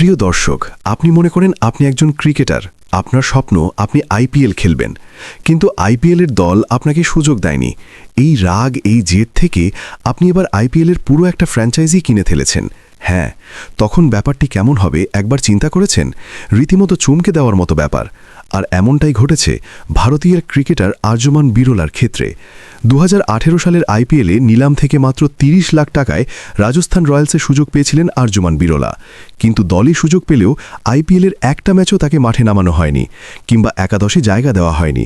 প্রিয় দর্শক, আপনি মনে করেন আপনি একজন ক্রিকেটার, আপনার স্বপ্ন আপনি আইপিএল খেলবেন, কিন্তু আইপিএলের দল আপনাকে সুযোগ দেয়নি। এই রাগ, এই জেদ থেকে আপনি এবার আইপিএলের পুরো একটা ফ্র্যাঞ্চাইজি কিনে ফেলেছেন। হ্যাঁ, তখন ব্যাপারটি কেমন হবে একবার চিন্তা করেছেন? রীতিমতো চমকে দেওয়ার মতো ব্যাপার। আর এমনটাই ঘটেছে ভারতীয় ক্রিকেটার আর্যমান বিরলার ক্ষেত্রে। 2018 সালের আইপিএলে নিলাম থেকে মাত্র 30 লাখ টাকায় রাজস্থান রয়্যালসে সুযোগ পেয়েছিলেন আর্যমান বিরলা। কিন্তু দলে সুযোগ পেলেও আইপিএলের একটা ম্যাচও তাকে মাঠে নামানো হয়নি, কিংবা একাদশে জায়গা দেওয়া হয়নি।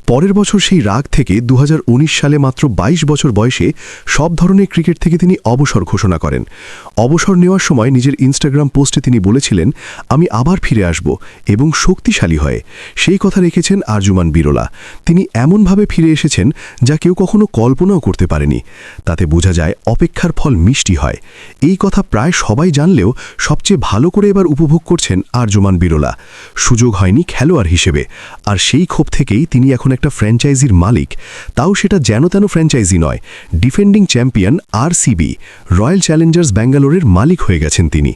পরের বছর সেই রাগ থেকে 2019 সালে মাত্র 22 বছর বয়সে সব ধরনের ক্রিকেট থেকে তিনি অবসর ঘোষণা করেন। অবসর নেওয়ার সময় নিজের ইনস্টাগ্রাম পোস্টে তিনি বলেছিলেন, আমি আবার ফিরে আসব এবং শক্তিশালী হয়ে। সেই কথা রেখেছেন আর্যমান বিরলা। তিনি এমনভাবে ফিরে এসেছেন যা কেউ কখনো কল্পনাও করতে পারেনি। তাতে বোঝা যায় অপেক্ষার ফল মিষ্টি হয়। এই কথা প্রায় সবাই জানলেও সবচেয়ে ভালো করে এবার উপভোগ করছেন আর্যমান বিরলা। সুযোগ হয়নি খেলোয়াড় হিসেবে, আর সেই ক্ষোভ থেকেই তিনি এখন একটা ফ্র্যাঞ্চাইজির মালিক। তাও সেটা যেন তেন ফ্র্যাঞ্চাইজি নয়, defending champion RCB, royal Challengers ব্যাঙ্গালোরের মালিক হয়ে গেছেন তিনি।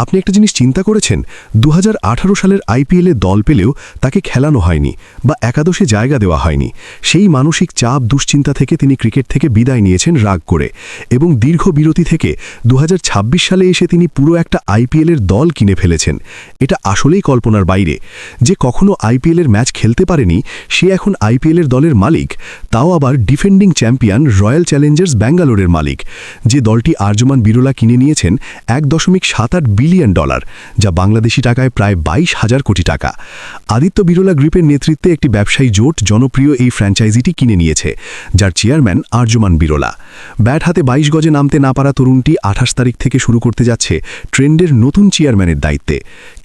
আপনি একটা জিনিস চিন্তা করেছেন, 2018 সালের আইপিএলে দল পেলেও তাকে খেলানো হয়নি বা একাদশে জায়গা দেওয়া হয়নি। সেই মানসিক চাপ, দুশ্চিন্তা থেকে তিনি ক্রিকেট থেকে বিদায় নিয়েছেন রাগ করে, এবং দীর্ঘ বিরতি থেকে 2026 সালে এসে তিনি পুরো একটা আইপিএলের দল কিনে ফেলেছেন। এটা আসলেই কল্পনার বাইরে। যে কখনো আইপিএলের ম্যাচ খেলতে পারেনি, সে এখন আইপিএলের দলের মালিক, তাও আবার ডিফেন্ডিং চ্যাম্পিয়ন রয়্যাল চ্যালেঞ্জার্স ব্যাঙ্গালোরের মালিক। যে দলটি আর্যমান বিরলা কিনে নিয়েছেন $1.78 বিলিয়ন, যা বাংলাদেশি টাকায় প্রায় 22,000 কোটি টাকা। আদিত্য বিরলা গ্রুপের নেতৃত্বে একটি ব্যবসায়ী জোট জনপ্রিয় এই ফ্র্যাঞ্চাইজিটি কিনে নিয়েছে, যার চেয়ারম্যান আর্যমান বিরলা। ব্যাট হাতে 22 গজে নামতে না পারা তরুণটি 28 তারিখ থেকে শুরু করতে যাচ্ছে ট্রেন্ডের নতুন চেয়ারম্যানের দায়িত্বে।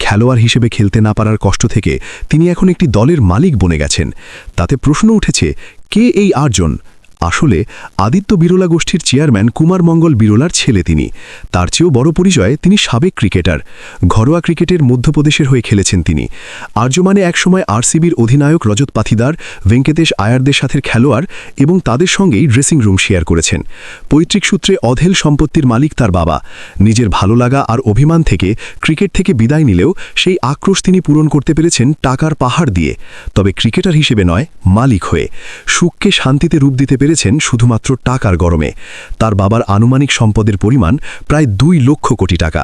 খেলোয়াড় হিসেবে খেলতে না পারার কষ্ট থেকে তিনি এখন একটি দলের মালিক বনে গেছেন। তাতে প্রশ্ন উঠেছে, কে এই আর্যন? আসলে আদিত্য বিরলা গোষ্ঠীর চেয়ারম্যান কুমার মঙ্গল বিরলার ছেলে তিনি। তার চেয়েও বড় পরিচয়, তিনি সাবেক ক্রিকেটার। ঘরোয়া ক্রিকেটের মধ্যপ্রদেশের হয়ে খেলেছেন তিনি। আর্যমানে একসময় আরসিবির অধিনায়ক রজত পাথিদার, ভেঙ্কটেশ আয়ারদের সাথে খেলোয়াড় এবং তাদের সঙ্গেই ড্রেসিং রুম শেয়ার করেছেন। পৈতৃক সূত্রে অধেল সম্পত্তির মালিক তার বাবা। নিজের ভালো লাগা আর অভিমান থেকে ক্রিকেট থেকে বিদায় নিলেও সেই আক্রোশ তিনি পূরণ করতে পেরেছেন টাকার পাহাড় দিয়ে, তবে ক্রিকেটার হিসেবে নয়, মালিক হয়ে। সুখকে শান্তিতে রূপ দিতে পেরেছেন শুধুমাত্র টাকার গরমে। তার বাবার আনুমানিক সম্পদের পরিমাণ প্রায় 2 লক্ষ কোটি টাকা।